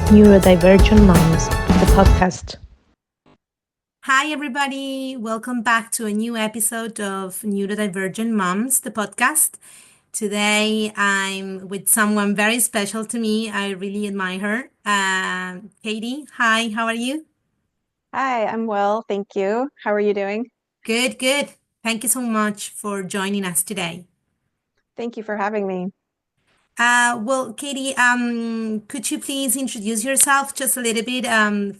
Neurodivergent Moms, the podcast. Hi, everybody. Welcome back to a new episode of Neurodivergent Moms, the podcast. Today, I'm with someone very special to me. I really admire her. Katy, hi, how are you? Hi, I'm well, thank you. How are you doing? Good, good. Thank you so much for joining us today. Thank you for having me. Well, Katy, could you please introduce yourself just a little bit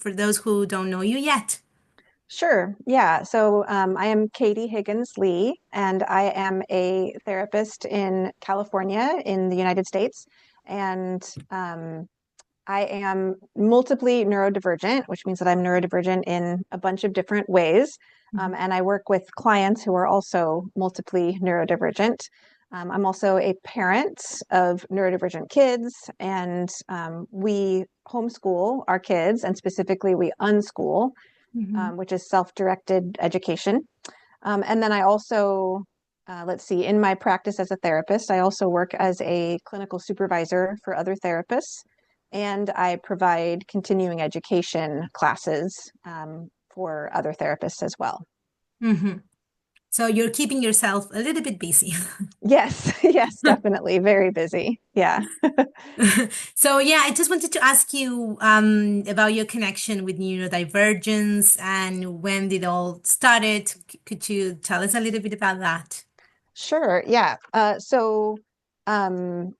for those who don't know you yet? Sure, yeah. I am Katy Higgins Lee, and I am a therapist in California in the United States. And I am multiply neurodivergent, which means that I'm neurodivergent in a bunch of different ways. And I work with clients who are also multiply neurodivergent. I'm also a parent of neurodivergent kids, and we homeschool our kids, and specifically we unschool, which is self-directed education. And then I also, in my practice as a therapist, I also work as a clinical supervisor for other therapists, and I provide continuing education classes for other therapists as well. Mm-hmm. So you're keeping yourself a little bit busy. Yes, yes, definitely. Very busy. Yeah. So yeah, I just wanted to ask you about your connection with neurodivergence and when it all started. Could you tell us a little bit about that? Sure. Yeah. Um,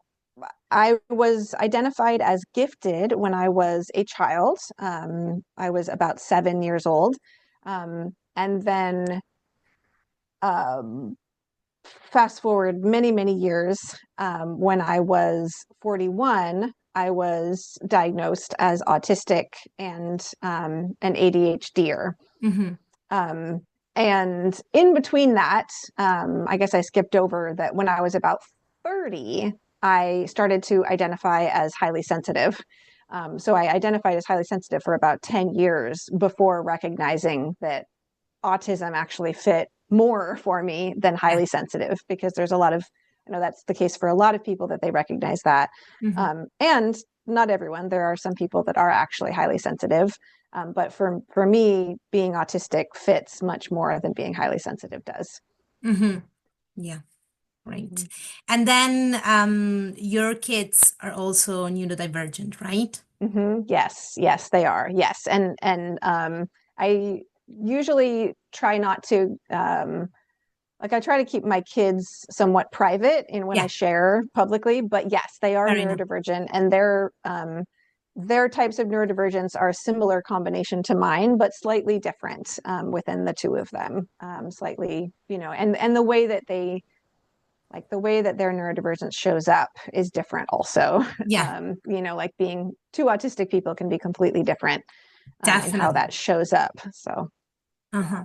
I was identified as gifted when I was a child. I was about 7 years old. And then um, fast forward many, many years, when I was 41, I was diagnosed as autistic and an ADHDer. Mm-hmm. Um, and in between that, I guess I skipped over that when I was about 30, I started to identify as highly sensitive. So I identified as highly sensitive for about 10 years before recognizing that autism actually fit more for me than Yeah. highly sensitive, because there's a lot of, that's the case for a lot of people that they recognize that. Mm-hmm. And not everyone, there are some people that are actually highly sensitive. But for me, being autistic fits much more than being highly sensitive does. Mm-hmm. Yeah, Mm-hmm. great. And then your kids are also neurodivergent, right? Mm-hmm. Yes, yes, they are. Yes, and I usually try not to I try to keep my kids somewhat private in when I Yeah, share publicly, but yes, they are fair enough. neurodivergent, and their types of neurodivergence are a similar combination to mine, but slightly different within the two of them. Slightly, and the way that their neurodivergence shows up is different also. Yeah, Like being two autistic people can be completely different in how definitely. that shows up. So, yeah. Uh-huh.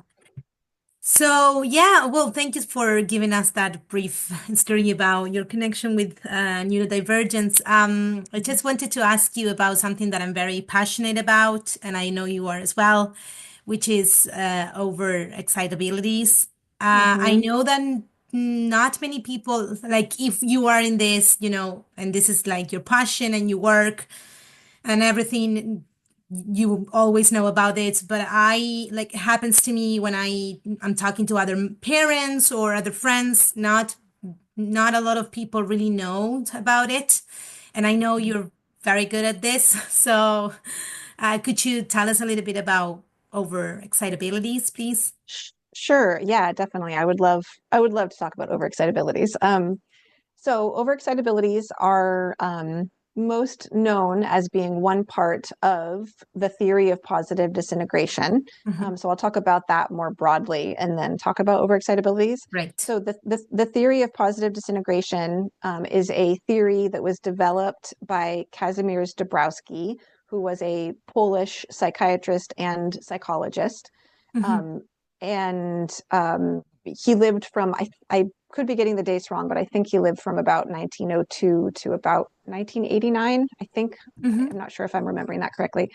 So, yeah, well, thank you for giving us that brief story about your connection with neurodivergence. I just wanted to ask you about something that I'm very passionate about, and I know you are as well, which is overexcitabilities. I Mm-hmm. know that not many people, like if you are in this, and this is like your passion and you work and everything, you always know about it, but I like it happens to me when I'm talking to other parents or other friends. Not a lot of people really know about it, and I know you're very good at this. So could you tell us a little bit about overexcitabilities, please? Sure. Yeah, definitely. I would love to talk about overexcitabilities. So overexcitabilities are most known as being one part of the theory of positive disintegration. Mhm. So I'll talk about that more broadly and then talk about overexcitabilities. Right. So the theory of positive disintegration is a theory that was developed by Kazimierz Dabrowski, who was a Polish psychiatrist and psychologist. Hmm. Um, and he lived from, I could be getting the dates wrong, but I think he lived from about 1902 to about 1989. I think, Hmm. I'm not sure if I'm remembering that correctly.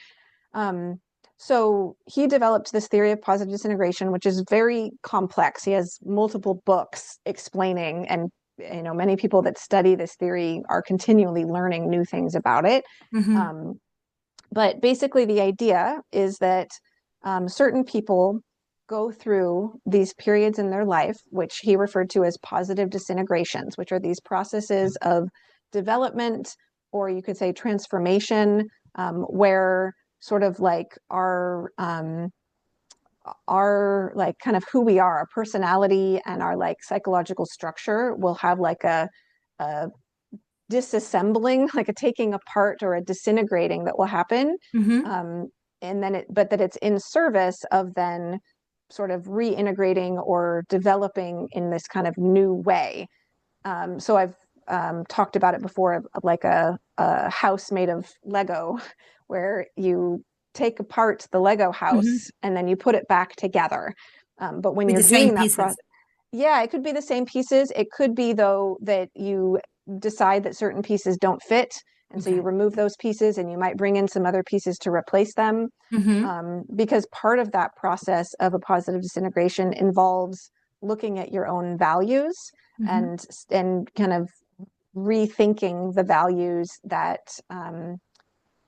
Um, so he developed this theory of positive disintegration, which is very complex. He has multiple books explaining, and many people that study this theory are continually learning new things about it. Hmm. Um, But basically the idea is that certain people go through these periods in their life, which he referred to as positive disintegrations, which are these processes of development, or you could say transformation, where sort of like our like kind of who we are, our personality and our like psychological structure will have like a disassembling, like a taking apart or a disintegrating that will happen. And then but that it's in service of then sort of reintegrating or developing in this kind of new way. So I've talked about it before, of like a house made of Lego, where you take apart the Lego house and then you put it back together. But when With you're the same doing that pieces. process, yeah, it could be the same pieces. It could be, though, that you decide that certain pieces don't fit. And so you remove those pieces and you might bring in some other pieces to replace them. Because part of that process of a positive disintegration involves looking at your own values and kind of rethinking the values that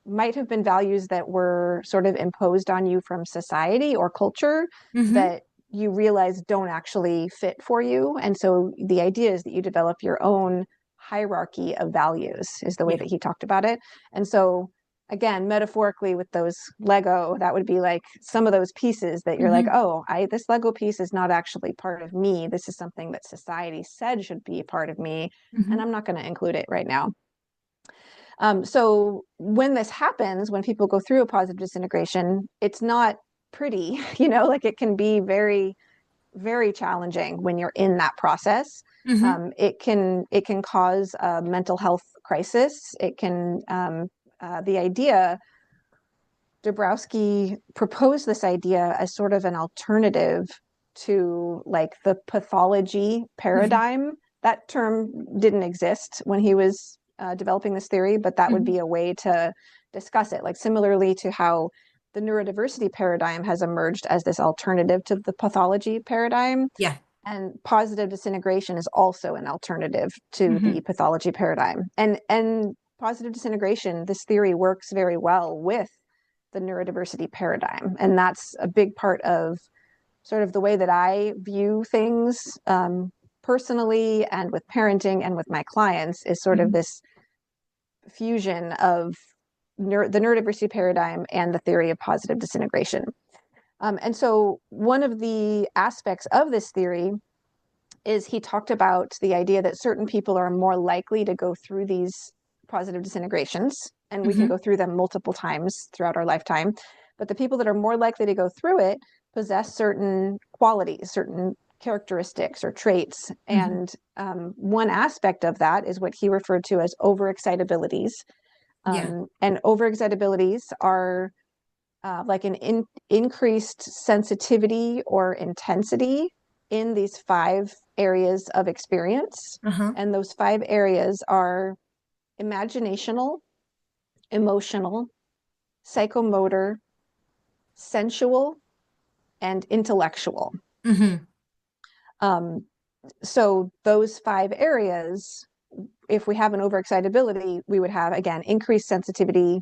might have been values that were sort of imposed on you from society or culture that you realize don't actually fit for you. And so the idea is that you develop your own hierarchy of values, is the way that he talked about it. And so again, metaphorically with those Lego, that would be like some of those pieces that you're like, oh, this Lego piece is not actually part of me. This is something that society said should be a part of me, and I'm not going to include it right now. So when this happens, when people go through a positive disintegration, it's not pretty, like it can be very, very challenging when you're in that process. It can cause a mental health crisis. It can, the idea, Dabrowski proposed this idea as sort of an alternative to like the pathology paradigm. That term didn't exist when he was developing this theory, but that would be a way to discuss it. Like similarly to how the neurodiversity paradigm has emerged as this alternative to the pathology paradigm. And positive disintegration is also an alternative to the pathology paradigm. And positive disintegration, this theory works very well with the neurodiversity paradigm. And that's a big part of sort of the way that I view things personally and with parenting and with my clients, is sort of this fusion of the neurodiversity paradigm and the theory of positive disintegration. And so one of the aspects of this theory is he talked about the idea that certain people are more likely to go through these positive disintegrations, and we can go through them multiple times throughout our lifetime. But the people that are more likely to go through it possess certain qualities, certain characteristics or traits. And one aspect of that is what he referred to as overexcitabilities. And overexcitabilities are like an increased sensitivity or intensity in these 5 areas of experience. And those 5 areas are imaginational, emotional, psychomotor, sensual, and intellectual. So those 5 areas, if we have an overexcitability, we would have, again, increased sensitivity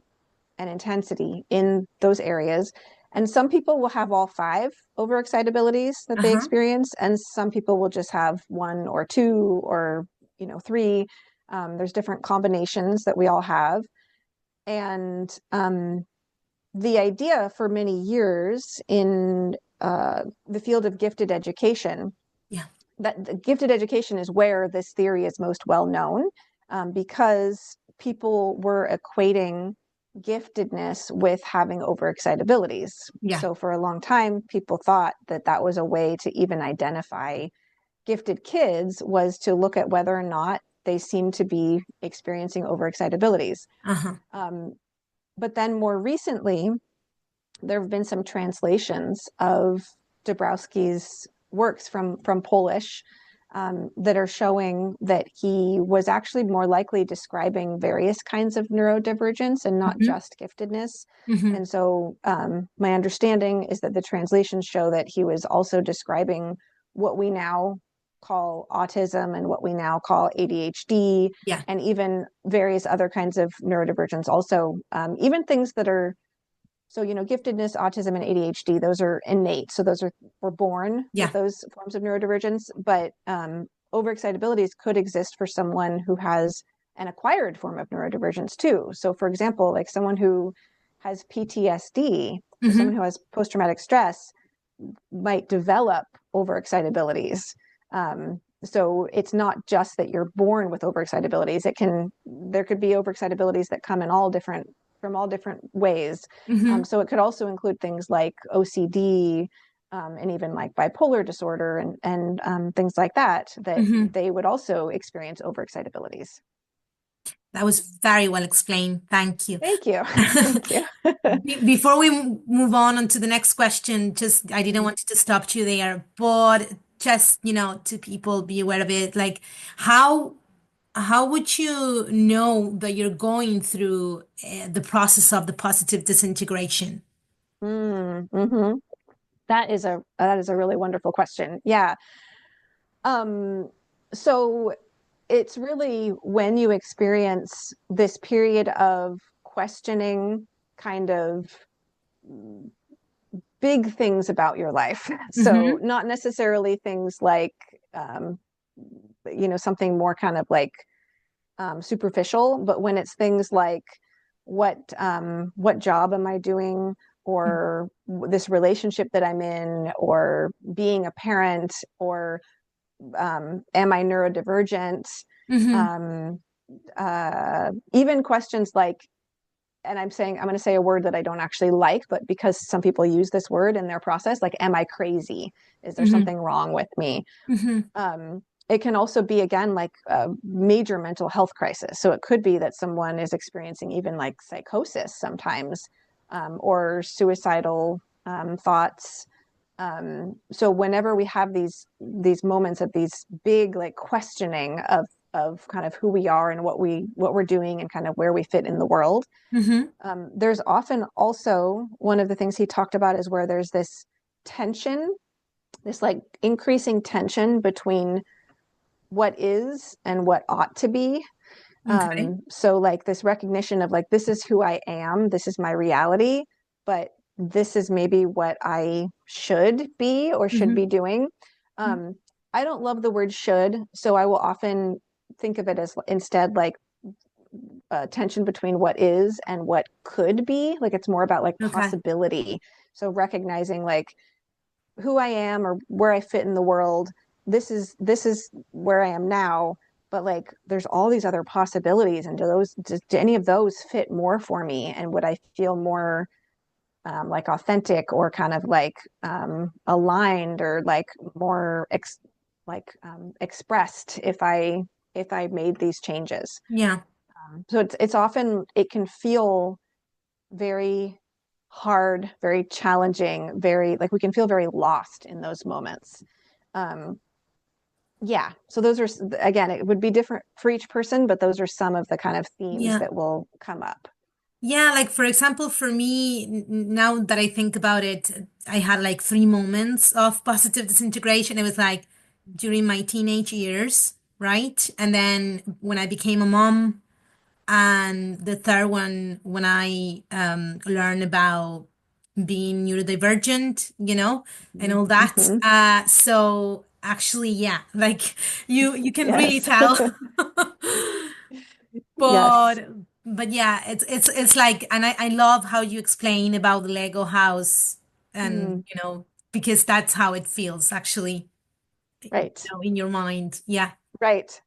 and intensity in those areas. And some people will have all 5 overexcitabilities that they experience, and some people will just have 1 or 2 or 3. There's different combinations that we all have. And the idea for many years in the field of gifted education, that the gifted education is where this theory is most well known, because people were equating giftedness with having overexcitabilities. So for a long time, people thought that that was a way to even identify gifted kids, was to look at whether or not they seemed to be experiencing overexcitabilities. But then more recently, there have been some translations of Dabrowski's works from Polish that are showing that he was actually more likely describing various kinds of neurodivergence and not just giftedness. And so my understanding is that the translations show that he was also describing what we now call autism and what we now call ADHD, Yeah. and even various other kinds of neurodivergence also, even things that are, so, giftedness, autism, and ADHD, those are innate. So we're born with those forms of neurodivergence, but overexcitabilities could exist for someone who has an acquired form of neurodivergence too. So for example, like someone who has PTSD, so someone who has post-traumatic stress might develop overexcitabilities. So it's not just that you're born with overexcitabilities. There could be overexcitabilities that come in from all different ways. So it could also include things like OCD, and even like bipolar disorder and things like that they would also experience overexcitabilities. That was very well explained. Thank you. Thank you. Thank you. Before we move on to the next question, I didn't want to stop you there, but just, to people be aware of it, like how would you know that you're going through the process of the positive disintegration? Mm-hmm. That is a really wonderful question. Yeah. So it's really when you experience this period of questioning kind of big things about your life. So not necessarily things like, something more kind of like superficial, but when it's things like what job am I doing, or this relationship that I'm in, or being a parent, or am I neurodivergent? Even questions like, and I'm going to say a word that I don't actually like, but because some people use this word in their process, like, am I crazy? Is there something wrong with me? It can also be, again, like a major mental health crisis. So it could be that someone is experiencing even like psychosis sometimes, or suicidal thoughts. So whenever we have these moments of these big like questioning of kind of who we are and what we're doing and kind of where we fit in the world, there's often also, one of the things he talked about is where there's this tension, this like increasing tension between what is and what ought to be. So like this recognition of like, this is who I am, this is my reality, but this is maybe what I should be or should be doing. I don't love the word should, so I will often think of it as instead like tension between what is and what could be. Like it's more about like possibility. So recognizing like who I am or where I fit in the world, this is where I am now, but like there's all these other possibilities, and do any of those fit more for me, and would I feel more like authentic or kind of like aligned or like more expressed if I made these changes. So it's often, it can feel very hard, very challenging, very like we can feel very lost in those moments. So those are, again, it would be different for each person, but those are some of the kind of themes that will come up. Yeah, like for example, for me, now that I think about it, I had like 3 moments of positive disintegration. It was like during my teenage years, right? And then when I became a mom, and the third one when I learned about being neurodivergent, and all that. So actually, yeah, like you can really tell. But yeah, it's like, and I love how you explain about the Lego house, and because that's how it feels actually, right, in your mind. Yeah. Right,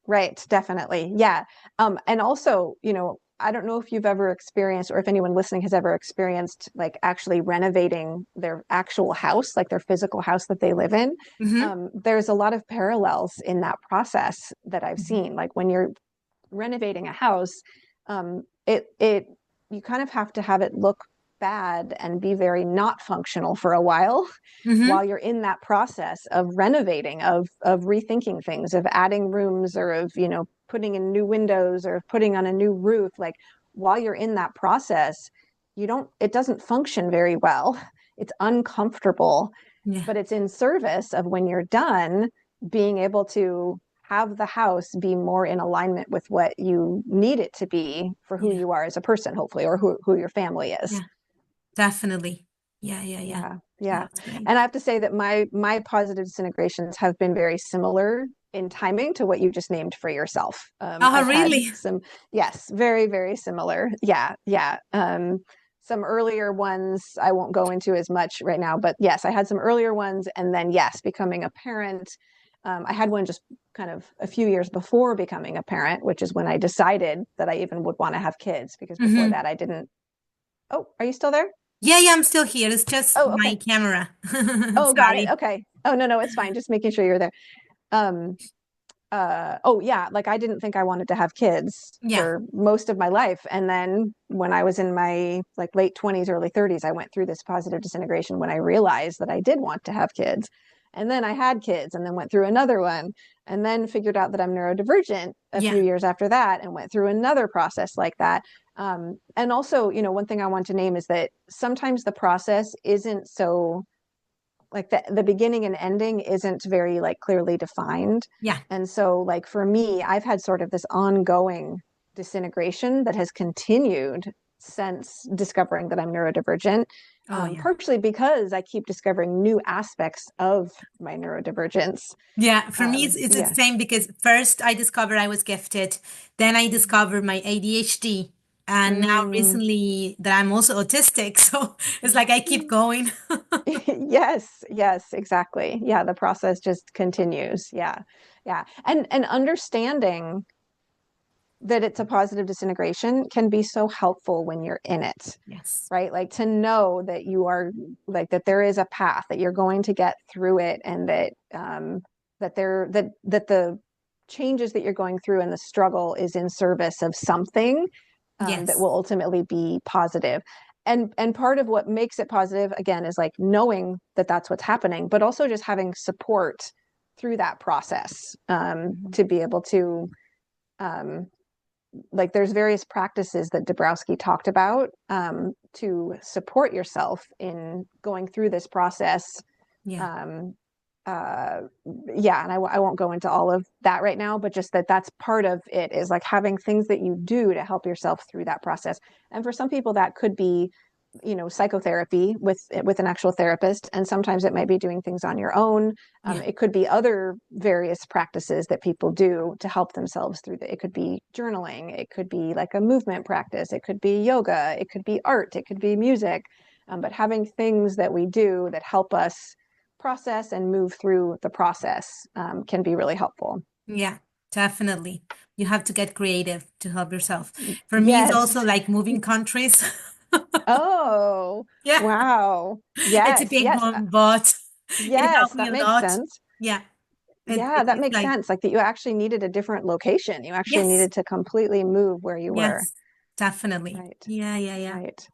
definitely. Yeah. And also, I don't know if you've ever experienced, or if anyone listening has ever experienced, like actually renovating their actual house, like their physical house that they live in. There's a lot of parallels in that process that I've seen. Like when you're renovating a house, you kind of have to have it look bad and be very not functional for a while you're in that process of renovating, of rethinking things, of adding rooms, or of putting in new windows or putting on a new roof. Like while you're in that process, it doesn't function very well. It's uncomfortable, but it's in service of when you're done, being able to have the house be more in alignment with what you need it to be for who Yeah. you are as a person, hopefully, or who your family is. Yeah. Definitely. Yeah. Yeah. That's great. And I have to say that my positive disintegrations have been very similar in timing to what you just named for yourself. I've had Really? some, yes, very, very similar. Yeah. Some earlier ones I won't go into as much right now, but yes, I had some earlier ones, and then yes, becoming a parent. I had one just kind of a few years before becoming a parent, which is when I decided that I even would want to have kids, because before that I didn't. Oh, are you still there? Yeah, I'm still here. It's just Oh, my okay. camera. Oh, got it. Sorry. Okay. Oh, no, it's fine. Just making sure you're there. Um, oh yeah, like I didn't think I wanted to have kids Yeah. for most of my life. And then when I was in my like late 20s, early 30s, I went through this positive disintegration when I realized that I did want to have kids. And then I had kids and then went through another one, and then figured out that I'm neurodivergent a Yeah. few years after that, and went through another process like that. And also, one thing I want to name is that sometimes the process isn't so like the beginning and ending isn't very like clearly defined. Yeah. And so like for me, I've had sort of this ongoing disintegration that has continued since discovering that I'm neurodivergent, Oh, yeah. partially because I keep discovering new aspects of my neurodivergence. Yeah. For me, it's the Yeah. same because first I discovered I was gifted, then I discovered my ADHD, and now Mm. recently that I'm also autistic. So it's like I keep going. Yes, exactly. Yeah, the process just continues. Yeah. And understanding that it's a positive disintegration can be so helpful when you're in it, Yes. right? Like to know that you are like that there is a path, that you're going to get through it, and that that the changes that you're going through and the struggle is in service of something that Yes. will ultimately be positive. And part of what makes it positive again is like knowing that that's what's happening, but also just having support through that process, to be able to um, like there's various practices that Dabrowski talked about, to support yourself in going through this process. Yeah. Um, yeah, and I won't go into all of that right now, but just that's part of it, is like having things that you do to help yourself through that process. And for some people that could be psychotherapy with an actual therapist, and sometimes it might be doing things on your own. Yeah. It could be other various practices that people do to help themselves through it could be journaling, it could be like a movement practice, it could be yoga, it could be art, it could be music. But having things that we do that help us process and move through the process can be really helpful. Yeah, definitely. You have to get creative to help yourself. For me, it's also Yes. like moving countries. Oh, Yeah, wow. it's a Yes, big yes, one, but it yes, helped me that a makes lot. sense. Yeah, Yeah, that it's makes like, sense. Like that you actually needed a different location. You actually yes, needed to completely move where you were. yes, definitely. Right, Yeah. right.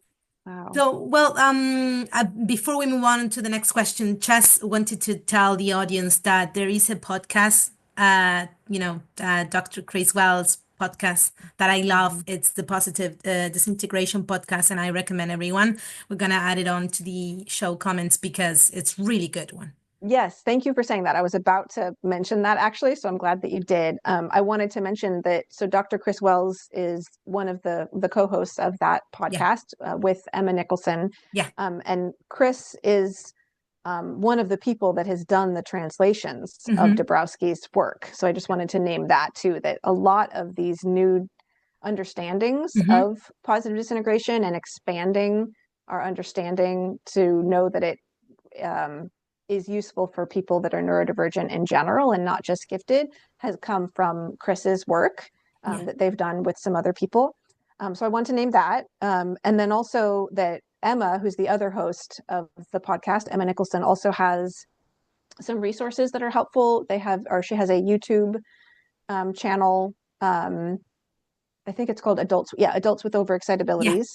Wow. So, well, before we move on to the next question, just wanted to tell the audience that there is a podcast, Dr. Chris Wells podcast that I love. Mhm. It's the Positive Disintegration podcast, and I recommend everyone. We're gonna add it on to the show comments because it's really good one. Yes, thank you for saying that. I was about to mention that actually, so I'm glad that you did. I wanted to mention that so Dr. Chris Wells is one of the co-hosts of that Yeah, podcast with Emma Nicholson. yeah. And Chris is one of the people that has done the translations of Mm-hmm. Dabrowski's work. So I just wanted to name that too, that a lot of these new understandings Mm-hmm. of positive disintegration and expanding our understanding to know that it is useful for people that are neurodivergent in general and not just gifted has come from Chris's work Yeah, that they've done with some other people. So I want to name that. And then also that Emma, who's the other host of the podcast, Emma Nicholson, also has some resources that are helpful. She has a YouTube channel. I think it's called Adults with yeah, Overexcitabilities.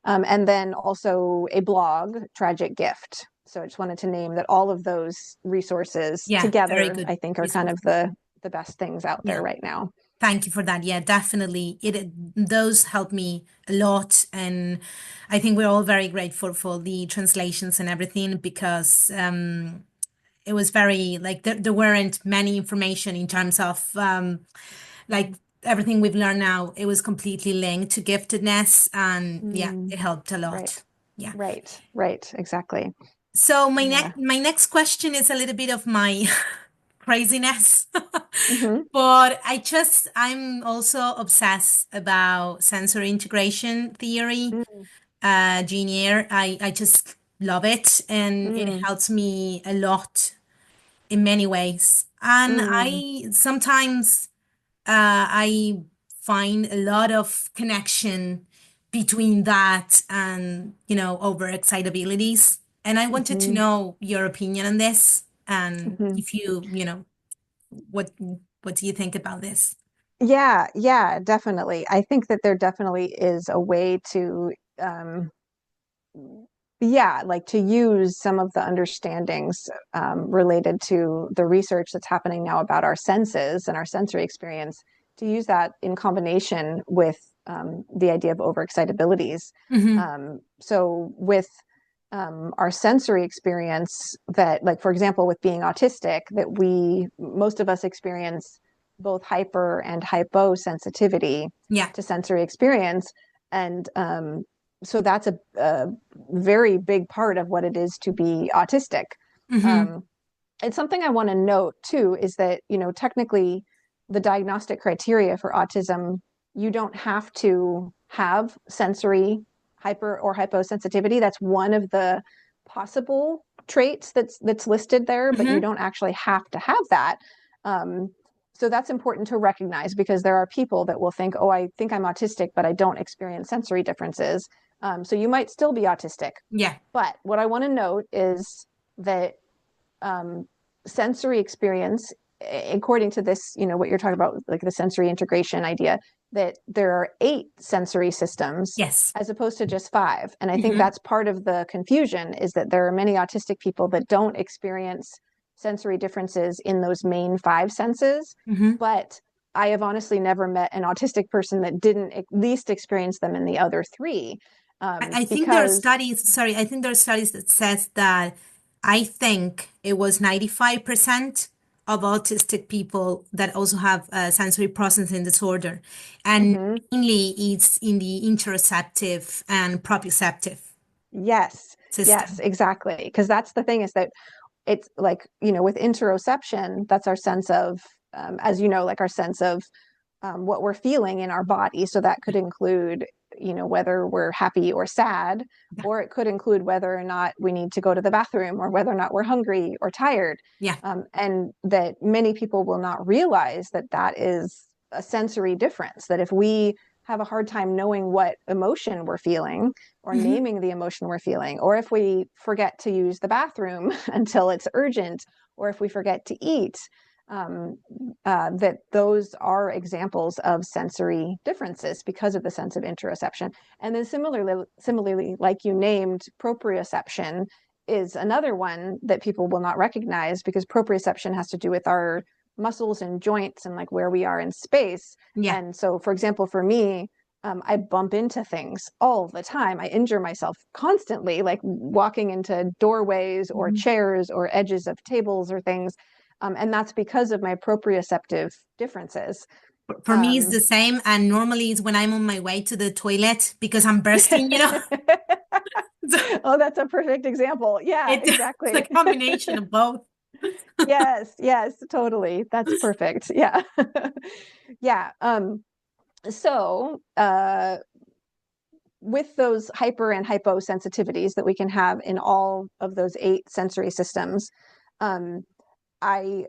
And then also a blog, Tragic Gift. So I just wanted to name that all of those resources yeah. Very together, good I think, are kind resource. of the best things out Yeah. there right now. Thank you for that. Yeah, definitely. Those help me a lot, and I think we're all very grateful for the translations and everything because it was very like there weren't many information in terms of like everything we've learned now. It was completely linked to giftedness, and yeah, it helped a Right. lot. Yeah. Right. Exactly. So Yeah. my next question is a little bit of my craziness. Hmm. But I'm also obsessed about sensory integration theory, Mm, Genier. I just love it, and it mm, helps me a lot in many ways. And mm, I sometimes I find a lot of connection between that and, overexcitabilities. And I wanted to hmm, know your opinion on this, and hmm. if what what do you think about this? Yeah, definitely. I think that there definitely is a way to, um, yeah, like to use some of the understandings related to the research that's happening now about our senses and our sensory experience, to use that in combination with the idea of overexcitabilities. Hmm. So with our sensory experience, that, like, for example, with being autistic, that most of us experience both hyper and hyposensitivity Yeah. to sensory experience. And so that's a very big part of what it is to be autistic. Hmm. Um, it's something I want to note too, is that, technically the diagnostic criteria for autism, you don't have to have sensory hyper or hyposensitivity. That's one of the possible traits that's listed there, but you Hmm. don't actually have to have that. Um, so that's important to recognize, because there are people that will think, oh, I think I'm autistic, but I don't experience sensory differences. So you might still be autistic. Yeah. But what I want to note is that um, sensory experience, according to this, what you're talking about, like the sensory integration idea, that there are 8 sensory systems Yes. as opposed to just 5. And I think Hmm. that's part of the confusion, is that there are many autistic people that don't experience sensory differences in those main 5 senses. Hmm. But I have honestly never met an autistic person that didn't at least experience them in the other 3. I think there are Because studies, sorry, I think there are studies that says that I think it was 95% of autistic people that also have sensory processing disorder. And mhm, mainly it's in the interoceptive and proprioceptive yes, yes, system. exactly. Because that's the thing, is that it's like, with interoception, that's our sense of, as you know, like our sense of what we're feeling in our body. So that could include, whether we're happy or sad, Yeah. or it could include whether or not we need to go to the bathroom, or whether or not we're hungry or tired. Yeah. And that many people will not realize that that is a sensory difference, that if we have a hard time knowing what emotion we're feeling, or Hmm. naming the emotion we're feeling, or if we forget to use the bathroom until it's urgent, or if we forget to eat, um, that those are examples of sensory differences because of the sense of interoception. And then similarly, like you named, proprioception is another one that people will not recognize, because proprioception has to do with our muscles and joints and like where we are in space. Yeah. And so, for example, for me, I bump into things all the time. I injure myself constantly, like walking into doorways or Mhm. chairs or edges of tables or things. And that's because of my proprioceptive differences. For me, it's Um, the same. And normally it's when I'm on my way to the toilet because I'm bursting. oh, that's a perfect example. Yeah, It's a exactly. combination of both. Yes, totally. That's perfect. Yeah. Yeah. So, with those hyper and hyposensitivities that we can have in all of those 8 sensory systems, um, I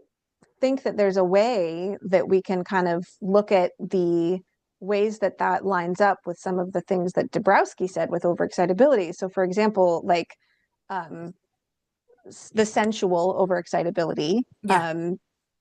think that there's a way that we can kind of look at the ways that that lines up with some of the things that Dabrowski said with overexcitability. So, for example, like um, the sensual overexcitability, Yeah.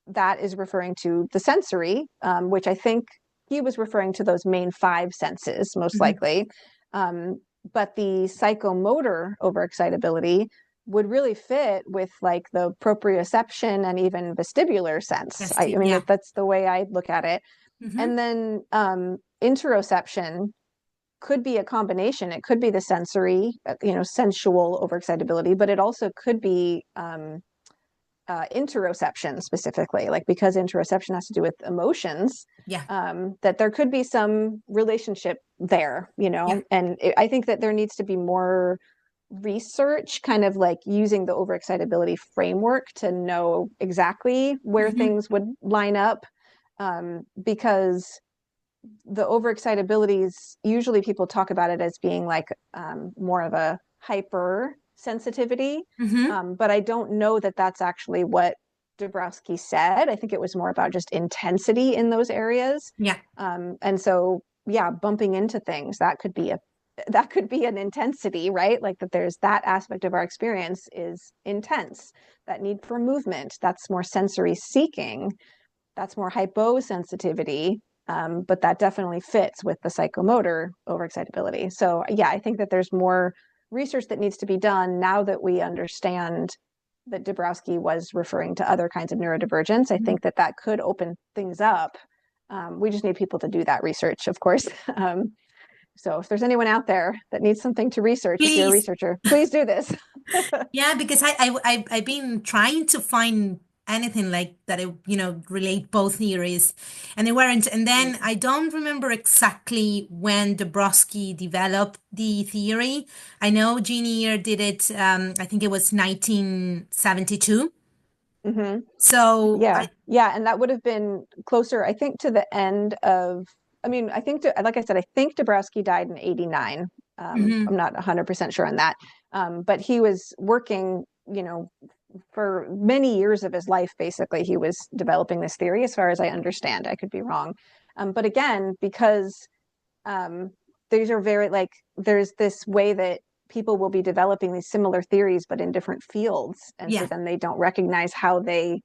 that is referring to the sensory, which I think he was referring to those main 5 senses, most Mhm. likely. Um, but the psychomotor overexcitability would really fit with like the proprioception and even vestibular sense. Yes, I mean, yeah. that's the way I look at it. Hmm. And then interoception could be a combination. It could be the sensory, sensual overexcitability, but it also could be interoception specifically, like because interoception has to do with emotions, Yeah. that there could be some relationship there, Yeah. and I think that there needs to be more research kind of like using the overexcitability framework to know exactly where Hmm. things would line up, because the overexcitabilities, usually people talk about it as being like more of a hyper sensitivity, Hmm. but I don't know that that's actually what Dabrowski said. I think it was more about just intensity in those areas. Yeah. And so, yeah, bumping into things, that could be an intensity, right? Like that there's that aspect of our experience is intense. That need for movement, that's more sensory seeking, that's more hyposensitivity, but that definitely fits with the psychomotor overexcitability. So yeah, I think that there's more research that needs to be done now that we understand that Dabrowski was referring to other kinds of neurodivergence. I think that that could open things up. We just need people to do that research, of course. So if there's anyone out there that needs something to research, if you're a Please. researcher, please do this. Yeah, because I've been trying to find anything like that, relate both theories, and they weren't. And then I don't remember exactly when Dabrowski developed the theory. I know Jean did it. I think it was 1972. Mm-hmm. So Yeah, yeah, and that would have been closer, I think, to the end of. I mean, I think, like I said, I think Dabrowski died in '89. Mhm. I'm not 100% sure on that, but he was working, for many years of his life. Basically, he was developing this theory, as far as I understand. I could be wrong, but again, because um, these are very like there's this way that people will be developing these similar theories but in different fields, and so Yeah, then they don't recognize how they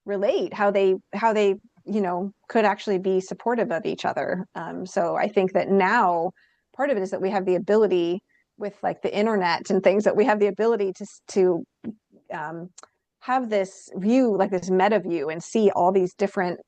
relate, how they could actually be supportive of each other. So I think that now part of it is that we have the ability with like the internet and things, that we have the ability to um, have this view, like this meta view, and see all these different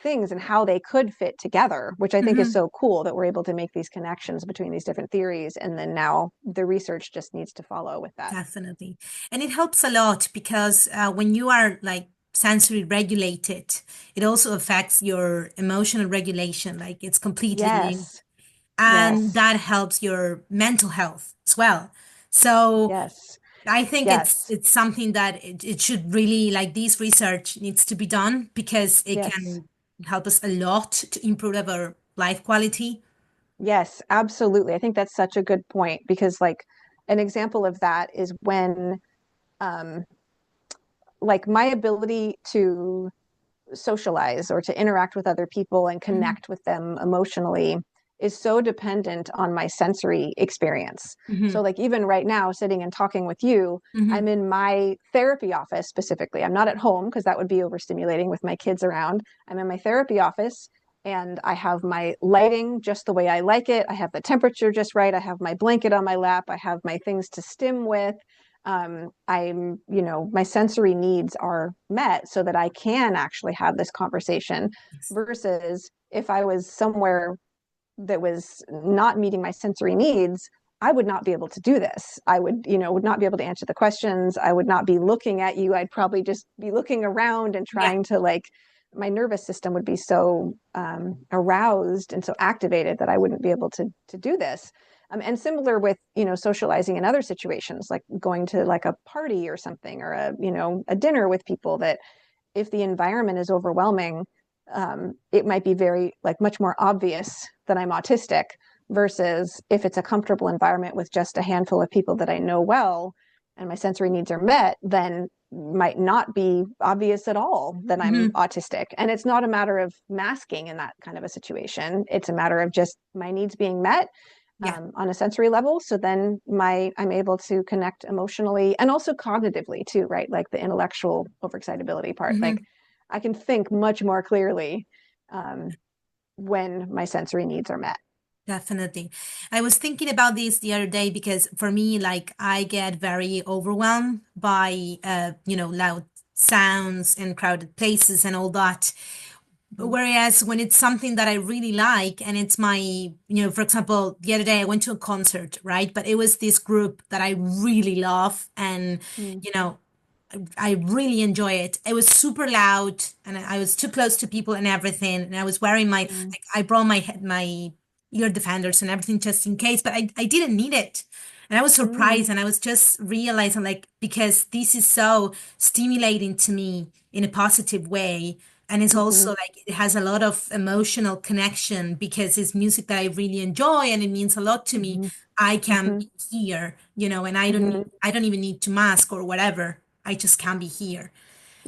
things and how they could fit together, which I think is hmm, so cool that we're able to make these connections between these different theories. And then now the research just needs to follow with that. definitely. And it helps a lot because when you are like sensory regulated, it also affects your emotional regulation. Like it's completely linked, Yes, and yes, that helps your mental health as well. So yes, I think it's yes, it's something that it should really, like, this research needs to be done because it yes, can help us a lot to improve our life quality. yes, absolutely. I think that's such a good point, because like an example of that is when um like my ability to socialize or to interact with other people and Hmm. connect with them emotionally is so dependent on my sensory experience. Hmm. So, like, even right now, sitting and talking with you, Hmm. I'm in my therapy office specifically. I'm not at home because that would be overstimulating with my kids around. I'm in my therapy office and I have my lighting just the way I like it. I have the temperature just right. I have my blanket on my lap. I have my things to stim with. My sensory needs are met so that I can actually have this conversation, Yes. versus if I was somewhere that was not meeting my sensory needs, I would not be able to do this. I would not be able to answer the questions. I would not be looking at you. I'd probably just be looking around and Yeah. trying to like, my nervous system would be so aroused and so activated that I wouldn't be able to do this. And similar with socializing in other situations, like going to like a party or something, or a dinner with people, that if the environment is overwhelming, it might be very like much more obvious that I'm autistic, versus if it's a comfortable environment with just a handful of people that I know well and my sensory needs are met, then might not be obvious at all that I'm Hmm. autistic. And it's not a matter of masking in that kind of a situation. It's a matter of just my needs being met Yeah. on a sensory level. So then I'm able to connect emotionally and also cognitively too, right? Like the intellectual overexcitability part. Like Hmm. I can think much more clearly um, when my sensory needs are met. Definitely. I was thinking about this the other day because for me, like, I get very overwhelmed by, loud sounds and crowded places and all that. Mhm. Whereas when it's something that I really like and it's my, for example, the other day I went to a concert, right? But it was this group that I really love and, Mm. you know, I really enjoy it. It was super loud, and I was too close to people and everything. And I was wearing Mm, like, I brought my ear defenders and everything just in case, but I didn't need it. And I was mm, surprised, and I was just realizing, like, because this is so stimulating to me in a positive way. And it's also mhm, like it has a lot of emotional connection because it's music that I really enjoy and it means a lot to me. mhm, I can mhm, be here, and mhm. I don't even need to mask or whatever. I just can be here.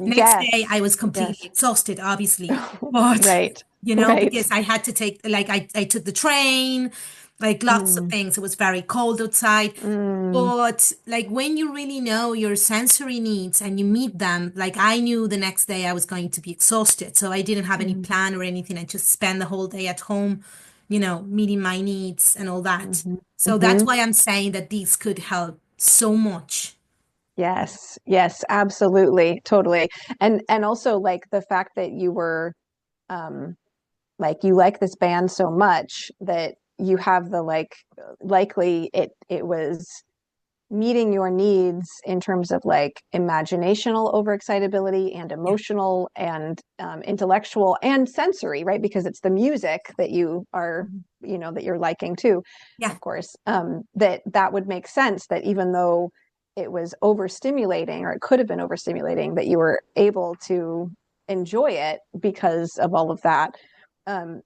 Next day, Yes, I was completely yes. exhausted, obviously, but Right, because right. I had to take, like, I took the train, like lots of Mm, things. It was very cold outside. mm, But like when you really know your sensory needs and you meet them, like I knew the next day I was going to be exhausted. So I didn't have any mm, plan or anything. I just spent the whole day at home, meeting my needs and all that. mhm, So that's mhm. why I'm saying that these could help so much. Yes, yes, absolutely, totally. And also like the fact that you were like you like this band so much that you have the like likely it was meeting your needs in terms of like imaginational overexcitability and emotional and intellectual and sensory, right? Because it's the music that you are, that you're liking too, Yeah. of course. That would make sense that even though it was overstimulating or it could have been overstimulating, that you were able to enjoy it because of all of that. Um,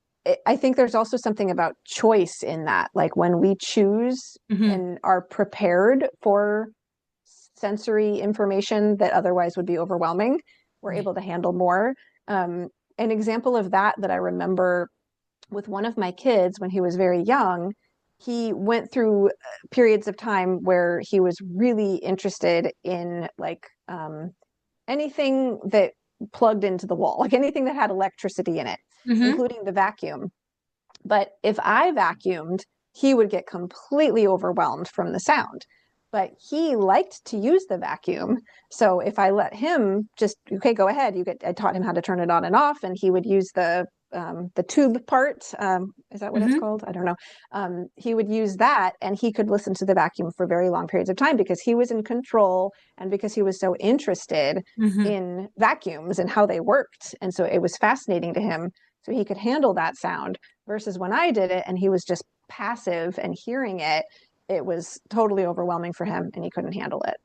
I think there's also something about choice in that. Like when we choose Hmm. and are prepared for sensory information that otherwise would be overwhelming, we're able to handle more. An example of that I remember with one of my kids when he was very young, he went through periods of time where he was really interested in like anything that plugged into the wall, like anything that had electricity in it, Hmm. including the vacuum. But if I vacuumed, he would get completely overwhelmed from the sound. But he liked to use the vacuum. So if I let him just, okay, go ahead, I taught him how to turn it on and off, and he would use the tube part. Is that what it's Hmm. called? I don't know. He would use that, and he could listen to the vacuum for very long periods of time because he was in control and because he was so interested Hmm. in vacuums and how they worked. And so it was fascinating to him. So he could handle that sound versus when I did it and he was just passive and hearing it, it was totally overwhelming for him and he couldn't handle it.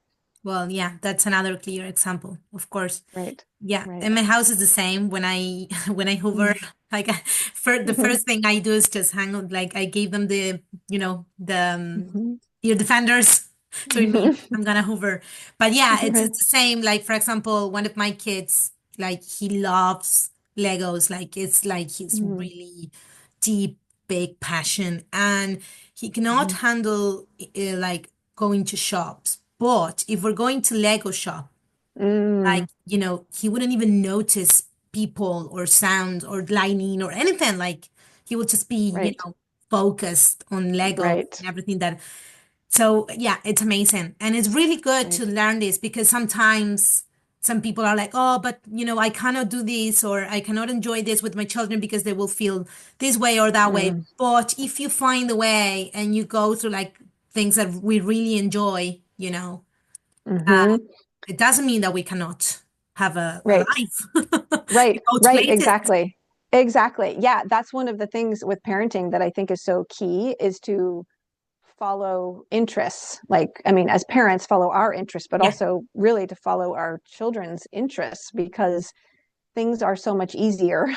Well, yeah, that's another clear example, of course. Right. Yeah, and Right. my house is the same. When I when I hoover, Mm-hmm. like for the first thing I do is just hang on. Like I gave them the Mm-hmm. ear defenders, so it means I'm gonna hoover. But yeah, Right. it's the same. Like for example, one of my kids, like he loves Legos. Like it's like his Mm-hmm. really deep, big passion, and he cannot Mm-hmm. handle like going to shops. But if we're going to Lego shop, like, Mm, he wouldn't even notice people or sounds or lightning or anything. Like he would just be, right. focused on Lego Right. and everything that. So yeah, it's amazing. And it's really good to Right. learn this because sometimes some people are like, oh, but I cannot do this or I cannot enjoy this with my children because they will feel this way or that way. Mm, But if you find a way and you go through like things that we really enjoy, mm-hmm. it doesn't mean that we cannot have a Right. life. Right. Go to Right. places. Exactly. Exactly. Yeah. That's one of the things with parenting that I think is so key is to follow interests. Like, I mean, as parents, follow our interests, but Yeah. also really to follow our children's interests because things are so much easier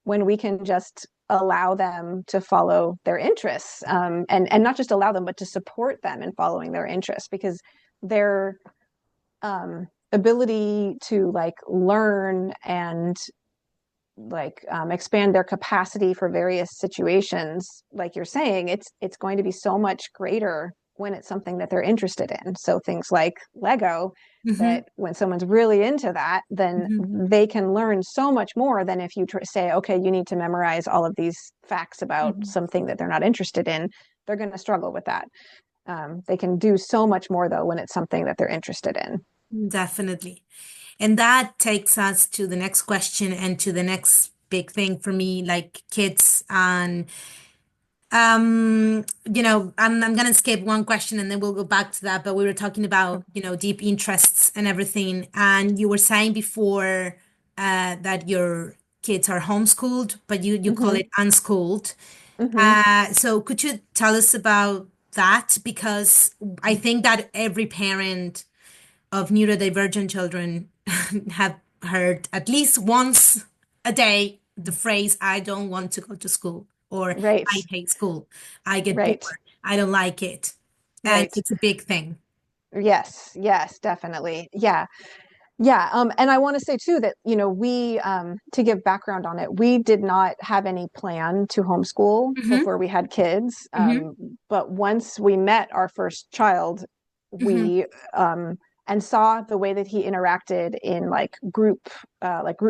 when we can just allow them to follow their interests, and not just allow them, but to support them in following their interests because their ability to like learn and like expand their capacity for various situations, like you're saying, it's going to be so much greater when it's something that they're interested in. So things like Lego, Hmm. that when someone's really into that, then Hmm. they can learn so much more than if you say, okay, you need to memorize all of these facts about Hmm. something that they're not interested in. They're going to struggle with that. They can do so much more though when it's something that they're interested in. Definitely. And that takes us to the next question and to the next big thing for me, like kids and I'm gonna skip one question and then we'll go back to that. But we were talking about, deep interests and everything. And you were saying before that your kids are homeschooled, but you call Hmm. it unschooled. Hmm. So could you tell us about that? Because I think that every parent of neurodivergent children have heard at least once a day the phrase, I don't want to go to school, or Right, I hate school, I get bored, right, I don't like it. And right. it's a big thing. Yes, yes, definitely. Yeah. Yeah, and I want to say too that, we, to give background on it, we did not have any plan to homeschool Hmm. before we had kids. Hmm. But once we met our first child, Hmm. we, and saw the way that he interacted in like group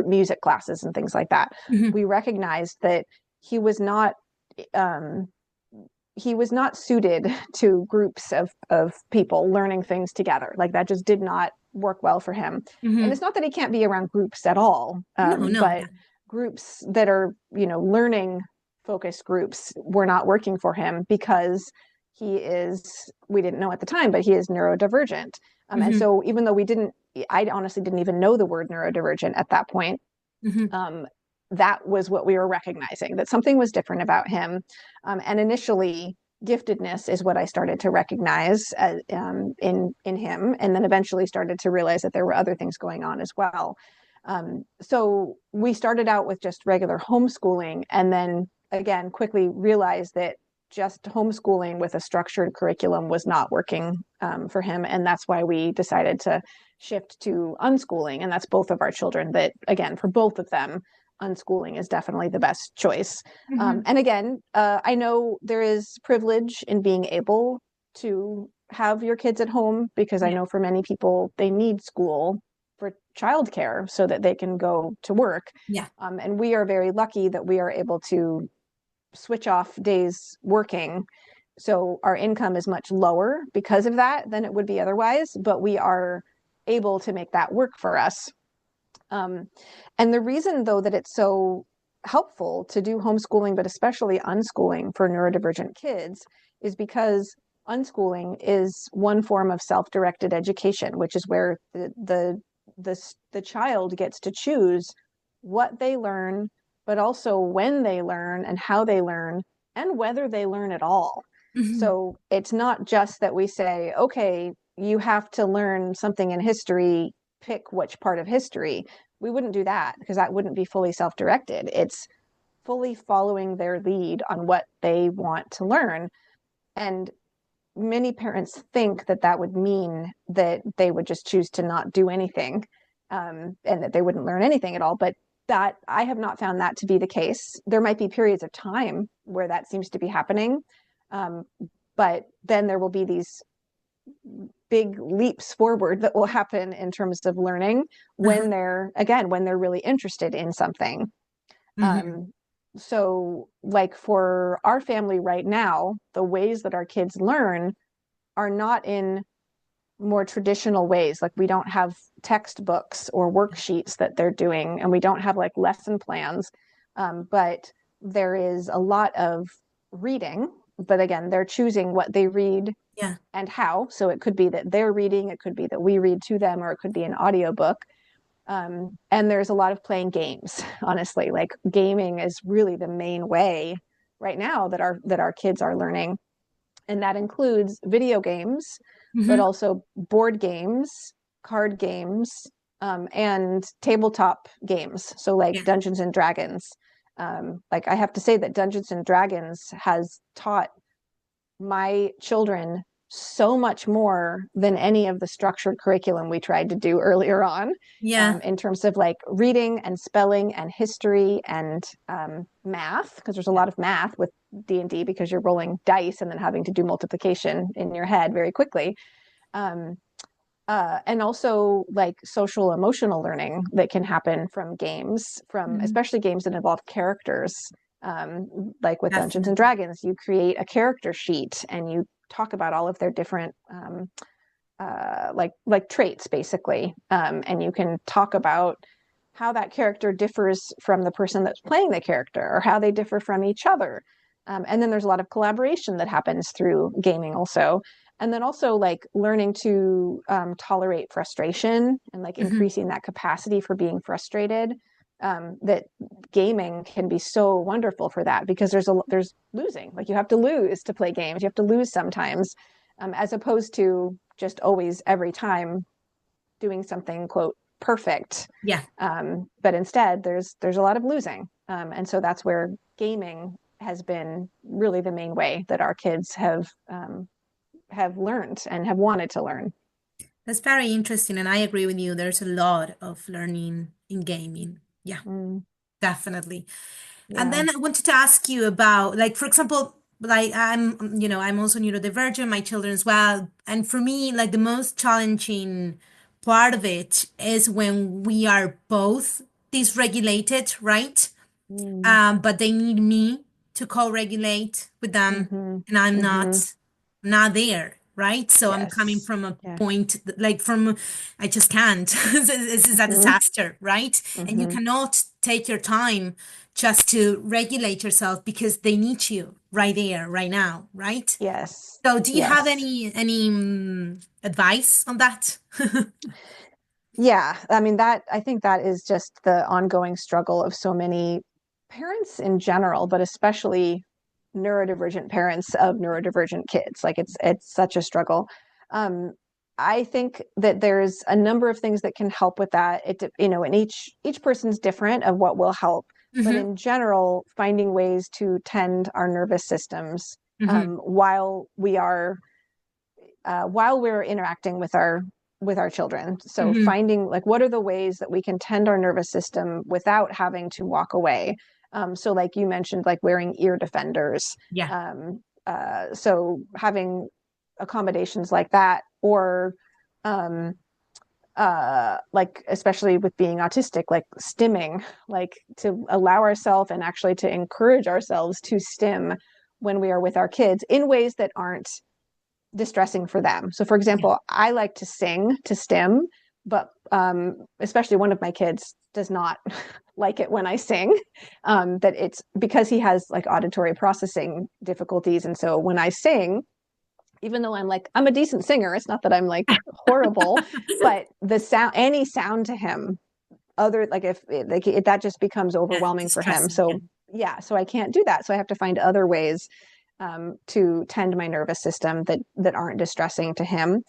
music classes and things like that, Hmm. we recognized that he was not, um, he was not suited to groups of people learning things together. Like that just did not work well for him. And Hmm. it's not that he can't be around groups at all, No, no, but yeah. groups that are, learning focused groups were not working for him because we didn't know at the time, but he is neurodivergent. And Hmm. so even though I honestly didn't even know the word neurodivergent at that point. Hmm. um, that was what we were recognizing, that something was different about him. And initially, giftedness is what I started to recognize in him, and then eventually started to realize that there were other things going on as well. So we started out with just regular homeschooling, and then again quickly realized that just homeschooling with a structured curriculum was not working for him, and that's why we decided to shift to unschooling. And that's both of our children, that again, for both of them, unschooling is definitely the best choice. Hmm. And again, I know there is privilege in being able to have your kids at home, because I Yeah. know for many people, they need school for childcare so that they can go to work. Yeah. And we are very lucky that we are able to switch off days working. So our income is much lower because of that than it would be otherwise, but we are able to make that work for us. Um, and the reason, though, that it's so helpful to do homeschooling, but especially unschooling for neurodivergent kids, is because unschooling is one form of self-directed education, which is where the child gets to choose what they learn, but also when they learn and how they learn and whether they learn at all. Hmm. So it's not just that we say, okay, you have to learn something in history, pick which part of history. We wouldn't do that because that wouldn't be fully self-directed. It's fully following their lead on what they want to learn. And many parents think that that would mean that they would just choose to not do anything, and that they wouldn't learn anything at all. But that I have not found that to be the case. There might be periods of time where that seems to be happening, um, but then there will be these big leaps forward that will happen in terms of learning when Uh-huh. they're really interested in something. Hmm. um, so like for our family right now, the ways that our kids learn are not in more traditional ways. Like we don't have textbooks or worksheets that they're doing, and we don't have like lesson plans. But there is a lot of reading. But again, they're choosing what they read Yeah. and how. So it could be that they're reading, it could be that we read to them, or it could be an audiobook. And there's a lot of playing games, honestly. Like gaming is really the main way right now that our kids are learning. And that includes video games, but Hmm. also board games, card games, and tabletop games. So like Yeah. Dungeons and Dragons. Like I have to say that Dungeons and Dragons has taught my children so much more than any of the structured curriculum we tried to do earlier on, Yeah. in terms of like reading and spelling and history and math, because there's a lot of math with D&D because you're rolling dice and then having to do multiplication in your head very quickly. Um, and also like social emotional learning that can happen from games, from Hmm. especially games that involve characters. Like with Dungeons and Definitely. Dragons, you create a character sheet and you talk about all of their different like traits, basically, and you can talk about how that character differs from the person that's playing the character, or how they differ from each other. And then there's a lot of collaboration that happens through gaming also. And then also like learning to tolerate frustration and like increasing that capacity for being frustrated. That gaming can be so wonderful for that, because there's losing. Like you have to lose to play games. You have to lose sometimes, as opposed to just always every time doing something quote perfect. Yeah. But instead there's a lot of losing. And so that's where gaming has been really the main way that our kids have learned and have wanted to learn. That's very interesting, and I agree with you. There's a lot of learning in gaming. Yeah, definitely. And Yeah. then I wanted to ask you about, like, for example, like I'm also neurodivergent, my children as well. And for me, like the most challenging part of it is when we are both dysregulated, right? But they need me to co-regulate with them, and I'm not there, right? So I'm coming Yes. from a Yeah. point like from I just can't. This is a disaster, right? And you cannot take your time just to regulate yourself because they need you right there, right now, right? Yes. So do you have Yes. any advice on that? Yeah. I mean, I think that is just the ongoing struggle of so many parents in general, but especially neurodivergent parents of neurodivergent kids. Like it's such a struggle. I think that there's a number of things that can help with that. And each person's different of what will help. But in general, finding ways to tend our nervous systems while we're interacting with our children. So finding like what are the ways that we can tend our nervous system without having to walk away. So like you mentioned, like wearing ear defenders. Yeah. So having accommodations like that, or like especially with being autistic, like stimming, like to allow ourselves and actually to encourage ourselves to stim when we are with our kids in ways that aren't distressing for them. So for example, I like to sing to stim, but especially one of my kids does not like it when I sing, that it's because he has like auditory processing difficulties. And so when I sing, even though I'm a decent singer, it's not that I'm like horrible, but the sound, any sound to him, other like if that just becomes overwhelming for him. Distressing, So so I can't do that. So I have to find other ways to tend my nervous system that aren't distressing to him.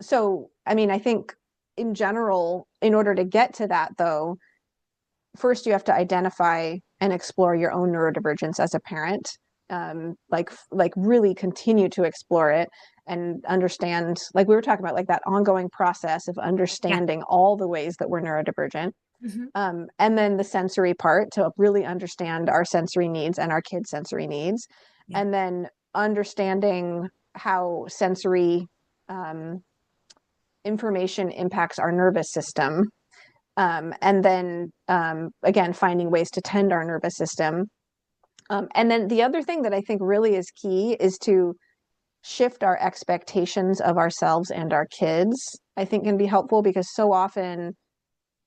So, I mean, I think in general, in order to get to that, though, first you have to identify and explore your own neurodivergence as a parent. Like really continue to explore it and understand, like we were talking about, like that ongoing process of understanding all the ways that we're neurodivergent. And then the sensory part, to really understand our sensory needs and our kids' sensory needs. And then understanding how sensory information impacts our nervous system. And then again, finding ways to tend our nervous system. And then the other thing that I think really is key is to shift our expectations of ourselves and our kids. I think can be helpful, because so often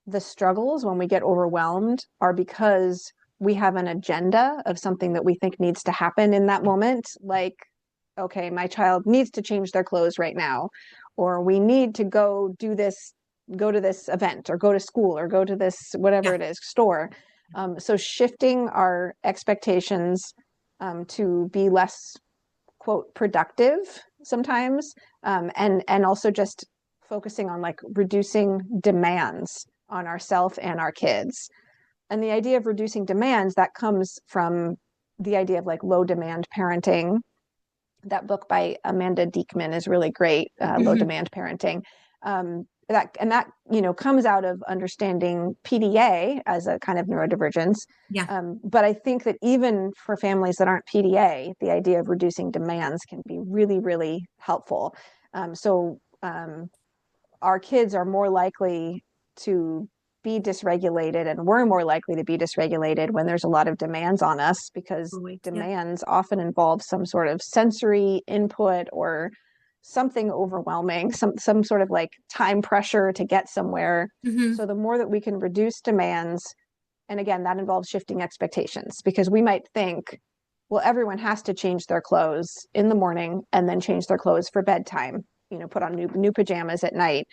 the struggles when we get overwhelmed are because we have an agenda of something that we think needs to happen in that moment. Like, okay, my child needs to change their clothes right now, or we need to go to this event, or go to school, or go to this, whatever it is, store. So shifting our expectations to be less, quote, productive sometimes, and also just focusing on like reducing demands on ourselves and our kids. And the idea of reducing demands, that comes from the idea of like low demand parenting. That book by Amanda Diekman is really great, Low Demand Parenting. That comes out of understanding PDA as a kind of neurodivergence. But I think that even for families that aren't PDA, the idea of reducing demands can be really, really helpful. Our kids are more likely to be dysregulated, and we're more likely to be dysregulated when there's a lot of demands on us, because demands often involve some sort of sensory input or something overwhelming, some sort of like time pressure to get somewhere. So the more that we can reduce demands, and again, that involves shifting expectations, because we might think, well, everyone has to change their clothes in the morning and then change their clothes for bedtime, put on new pajamas at night.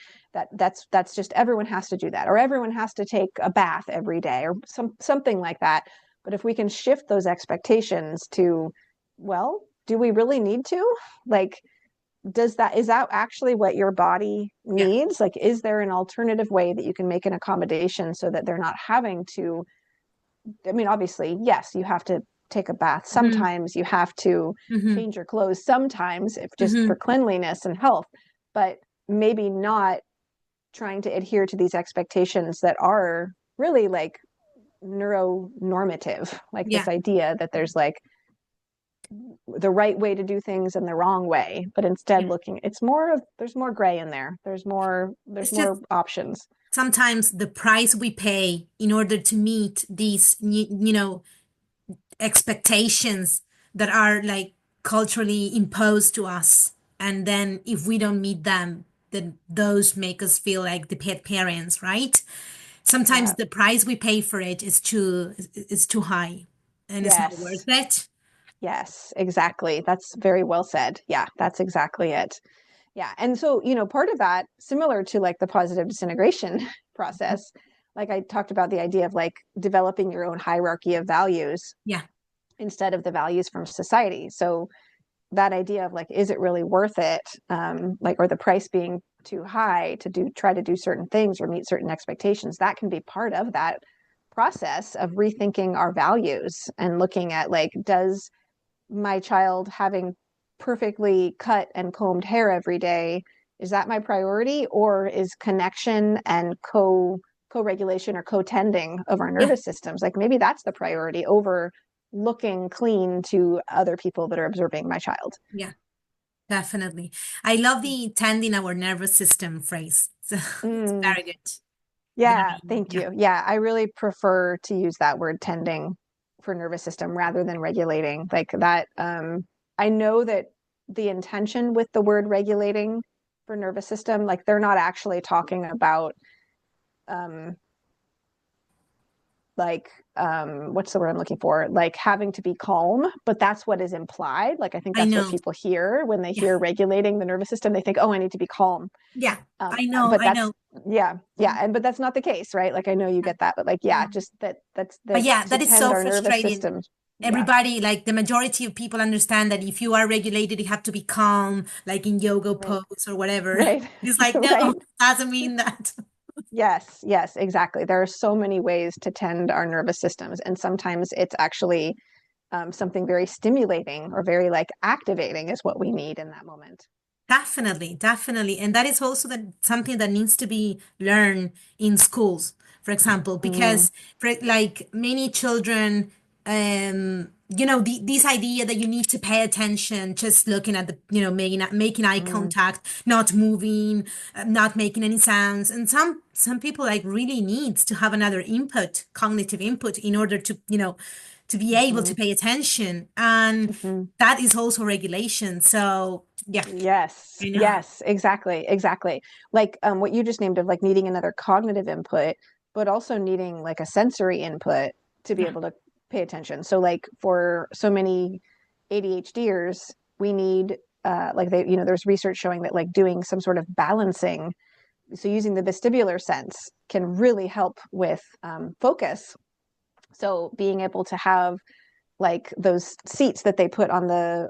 That's just, everyone has to do that, or everyone has to take a bath every day, or something like that. But if we can shift those expectations to, well, do we really need to? Like, is that actually what your body needs? Like, is there an alternative way that you can make an accommodation so that they're not having to, I mean, obviously, yes, you have to take a bath sometimes, you have to change your clothes sometimes, if just for cleanliness and health, but maybe not trying to adhere to these expectations that are really like neuronormative, like this idea that there's like the right way to do things and the wrong way, but instead looking, it's more of, there's more gray in there, there's more options. Sometimes the price we pay in order to meet these expectations that are like culturally imposed to us, and then if we don't meet them, then those make us feel like the pet parents, right? Sometimes the price we pay for it is too high, and it's not worth it. Yes, exactly. That's very well said. Yeah, that's exactly it. Yeah. And so, part of that, similar to like the positive disintegration process, like I talked about the idea of like developing your own hierarchy of values instead of the values from society. So that idea of like, is it really worth it? Like, or the price being too high to try to do certain things or meet certain expectations, that can be part of that process of rethinking our values and looking at like, does my child having perfectly cut and combed hair every day, is that my priority, or is connection and co-regulation or co-tending of our nervous systems, like maybe that's the priority over looking clean to other people that are observing my child? Yeah, definitely. I love the tending our nervous system phrase. So it's very good. Yeah, thank you. Yeah, I really prefer to use that word, tending, for nervous system rather than regulating, like that. I know that the intention with the word regulating for nervous system, like they're not actually talking about what's the word I'm looking for? Like having to be calm, but that's what is implied. Like, I think that's what people hear when they hear regulating the nervous system. They think, oh, I need to be calm. Yeah, I know. But I know. Yeah. But that's not the case, right? Like, I know you get that, but like, just that's but that is so frustrating. Everybody, like the majority of people understand that if you are regulated, you have to be calm, like in yoga pose or whatever. Right. It's like, no, doesn't mean that. Yes, exactly. There are so many ways to tend our nervous systems. And sometimes it's actually something very stimulating or very like activating is what we need in that moment. Definitely. And that is also something that needs to be learned in schools, for example, because like many children, this idea that you need to pay attention, just looking at making eye contact, not moving, not making any sounds. And some people like really needs to have another input, cognitive input, in order to, to be able to pay attention. And that is also regulation. So Yes, exactly. Like what you just named of like needing another cognitive input, but also needing like a sensory input to be able to pay attention. So like for so many ADHDers, we need there's research showing that like doing some sort of balancing, so using the vestibular sense, can really help with focus. So being able to have like those seats that they put on the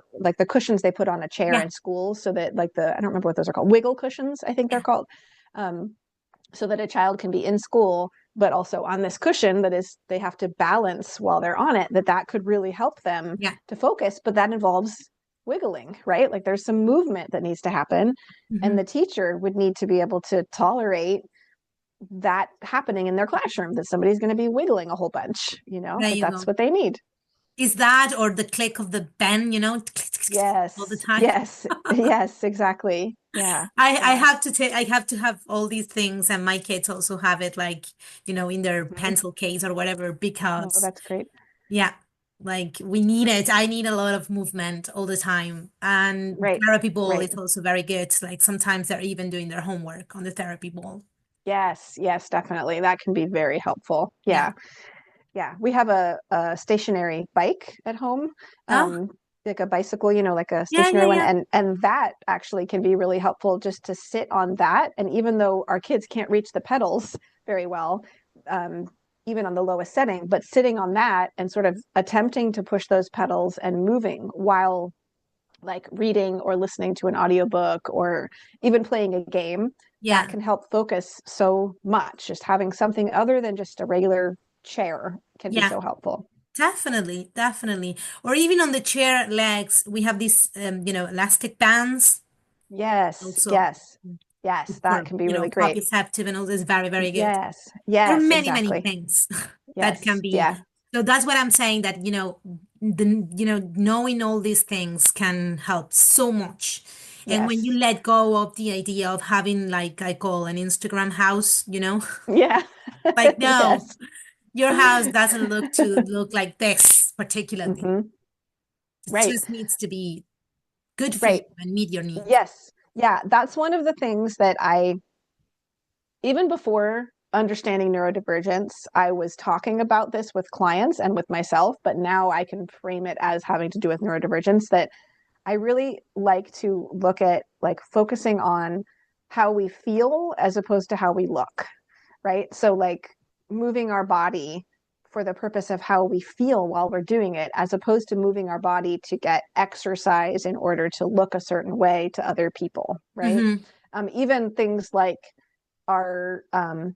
cushions they put on a chair in school, so that like I don't remember what those are called, wiggle cushions, I think they're called, so that a child can be in school but also on this cushion that is they have to balance while they're on it, that could really help them to focus. But that involves wiggling, right? Like there's some movement that needs to happen, and the teacher would need to be able to tolerate that happening in their classroom, that somebody's going to be wiggling a whole bunch, but that's what they need. Is that, or the click of the pen, yes, all the time? Yes, exactly. Yeah. I have to have all these things, and my kids also have it, like, in their pencil case or whatever, because that's great. Yeah, like we need it. I need a lot of movement all the time. And therapy ball is also very good. Like sometimes they're even doing their homework on the therapy ball. Yes, definitely. That can be very helpful. Yeah. Yeah, we have a stationary bike at home, Oh, like a bicycle, like a yeah, stationary yeah, one, yeah. and that actually can be really helpful just to sit on that. And even though our kids can't reach the pedals very well, um, even on the lowest setting, but sitting on that and sort of attempting to push those pedals and moving while like reading or listening to an audiobook or even playing a game, that Yeah, can help focus so much. Just having something other than just a regular chair can be yeah. so helpful. Definitely, definitely. Or even on the chair legs, we have these, elastic bands Yes, also yes, yes, that for, can be really great. proprioceptive and all this. Very, very good. Yes, There are yes, many, many exactly. things that can Yes, be. yeah, So that's what I'm saying that, knowing all these things can help so much. And when you yes, let go of the idea of having, like I call an Instagram house, yeah, like, no, yes. your house doesn't look like this particularly. Hmm. It Right, just needs to be good for you right. and meet your needs. Yes, yeah, that's one of the things that even before understanding neurodivergence, I was talking about this with clients and with myself, but now I can frame it as having to do with neurodivergence, that I really like to look at like focusing on how we feel as opposed to how we look, right? So like moving our body for the purpose of how we feel while we're doing it, as opposed to moving our body to get exercise in order to look a certain way to other people, right? Hmm. Even things like our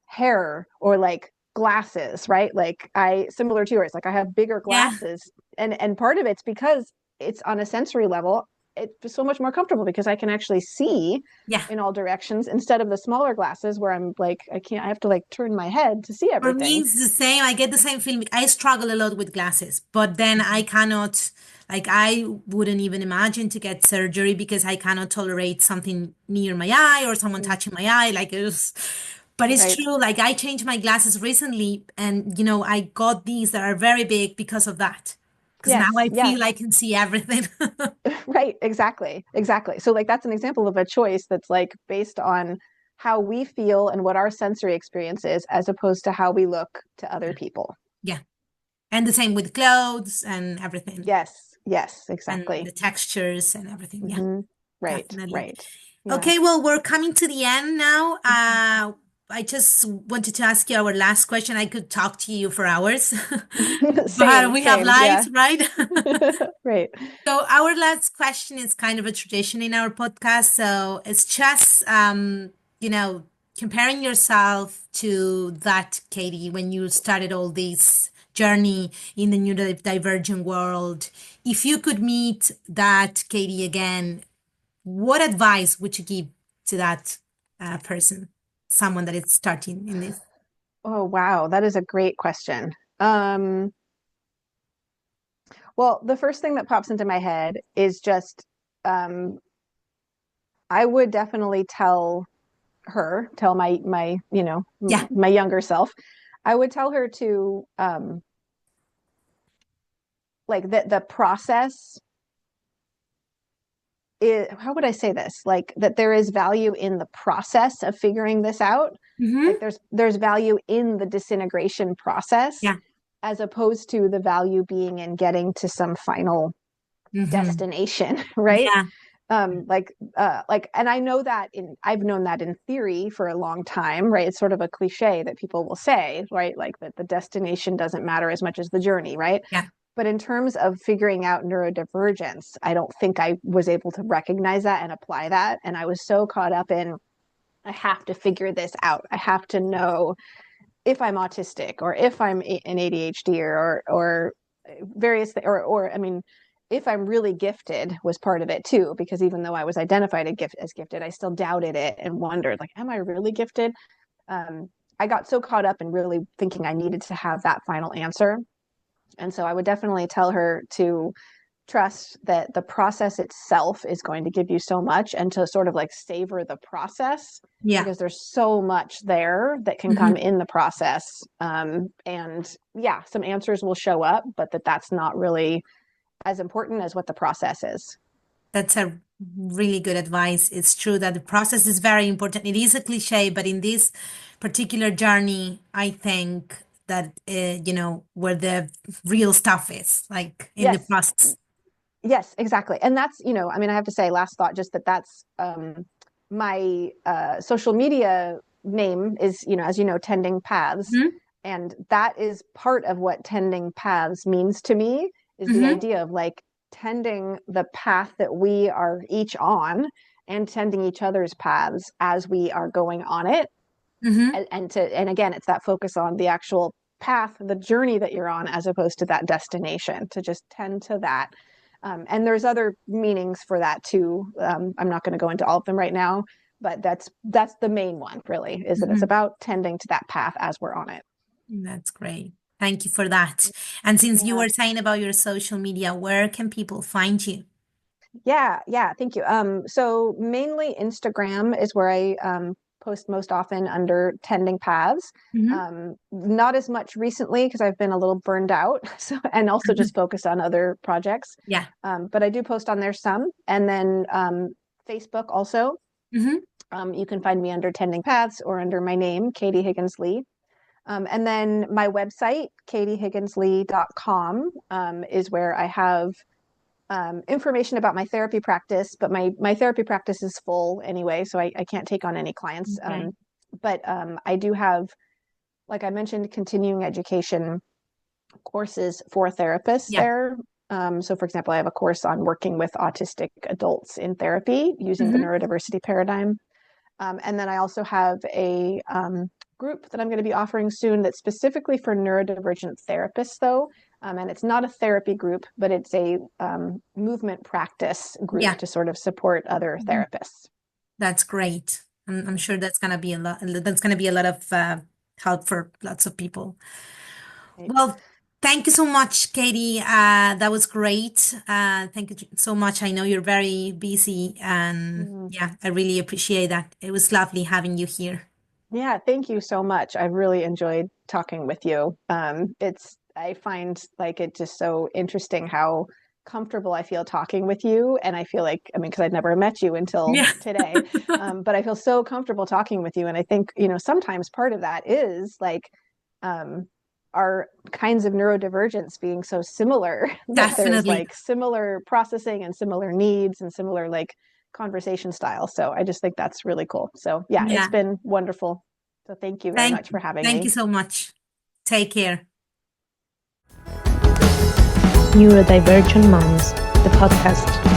hair or like glasses, right? Like similar to yours, like I have bigger Yeah, glasses, and part of it's because it's on a sensory level. It's so much more comfortable because I can actually see yeah. in all directions instead of the smaller glasses where I'm like I can't. I have to like turn my head to see For me, everything. it's the same. I get the same feeling. I struggle a lot with glasses, but then I Mhm. cannot, like, I wouldn't even imagine to get surgery because I cannot tolerate something near my eye or someone Mm, touching my eye. Like, but it's right. true. Like, I changed my glasses recently, and, I got these that are very big because of that. Because now Yes. I Yeah. feel I can see everything. Right. Exactly. Exactly. So like that's an example of a choice that's like based on how we feel and what our sensory experience is, as opposed to how we look to other people. Yeah. And the same with clothes and everything, Yes, yes, and exactly. the textures and everything. Yeah, Hmm. Right, definitely. right. Yeah. Okay, well, we're coming to the end now. Mhm. I just wanted to ask you our last question. I could talk to you for hours, but Same, we have same. Yeah. lives, right? Right. So our last question is kind of a tradition in our podcast. So it's just, you know, comparing yourself to that Katie when you started all this journey in the neurodivergent world. If you could meet that Katie again, what advice would you give to that person, someone that is starting in this? Oh, wow. That is a great question. Um, well, the first thing that pops into my head is just um, I would definitely tell Yeah. my younger self, I would tell her to like the process how would I say this? Like that there is value in the process of figuring this out. Like Mm-hmm. there's value in the disintegration process Yeah. as opposed to the value being in getting to some final Mm-hmm. destination, right? Yeah. And I know that I've known that in theory for a long time, right? It's sort of a cliche that people will say, right? Like that the destination doesn't matter as much as the journey, right? Yeah. But in terms of figuring out neurodivergence, I don't think I was able to recognize that and apply that. And I was so caught up in, I have to figure this out. I have to know if I'm autistic or if I'm an ADHD or various or I mean, if I'm really gifted was part of it too, because even though I was identified as gifted, I still doubted it and wondered, like, am I really gifted? I got so caught up in really thinking I needed to have that final answer. And so I would definitely tell her to trust that the process itself is going to give you so much and to sort of like savor the process Yeah. because there's so much there that can come Mm-hmm. in the process. And yeah, some answers will show up, but that's not really as important as what the process is. That's a really good advice. It's true that the process is very important. It is a cliche, but in this particular journey, I think that where the real stuff is, like in the Yes. process. Yes, exactly. And that's, I mean, I have to say, last thought, just that's my social media name is, as you know, Tending Paths. Mm-hmm. And that is part of what Tending Paths means to me, is the Mm-hmm. idea of like tending the path that we are each on and tending each other's paths as we are going on it. Mm-hmm. And again, it's that focus on the actual path, the journey that you're on, as opposed to that destination, to just tend to that. And there's other meanings for that too. I'm not going to go into all of them right now, but that's the main one, really, is that it's about tending to that path as we're on it. That's great. Thank you for that. And since you Yeah. were saying about your social media, where can people find you? Yeah, thank you. So mainly Instagram is where I post most often under Tending Paths. Mm-hmm. Not as much recently because I've been a little burned out, and also just focused on other projects. Yeah. But I do post on there some, and then Facebook also. Mm-hmm. You can find me under Tending Paths or under my name, Katy Higgins Lee. And then my website, katyhigginslee.com, is where I have information about my therapy practice, but my therapy practice is full anyway, so I can't take on any clients. Okay. But I do have, like I mentioned, continuing education courses for therapists there. So for example, I have a course on working with autistic adults in therapy using the neurodiversity paradigm. And then I also have a group that I'm going to be offering soon that's specifically for neurodivergent therapists, though. And it's not a therapy group, but it's a movement practice group to sort of support other therapists. That's great. I'm sure that's going to be a lot. That's going to be a lot of help for lots of people. Right. Well, thank you so much, Katy. That was great. Thank you so much. I know you're very busy, and yeah, I really appreciate that. It was lovely having you here. Yeah, thank you so much. I really enjoyed talking with you. I find like it just so interesting how comfortable I feel talking with you. And I feel like, I mean, because I'd never met you until today, but I feel so comfortable talking with you. And I think, sometimes part of that is like our kinds of neurodivergence being so similar that there's like similar processing and similar needs and similar like conversation style. So I just think that's really cool. So yeah, it's been wonderful. So thank you very much for having me. Thank you so much. Take care. Neurodivergent Moms, the podcast.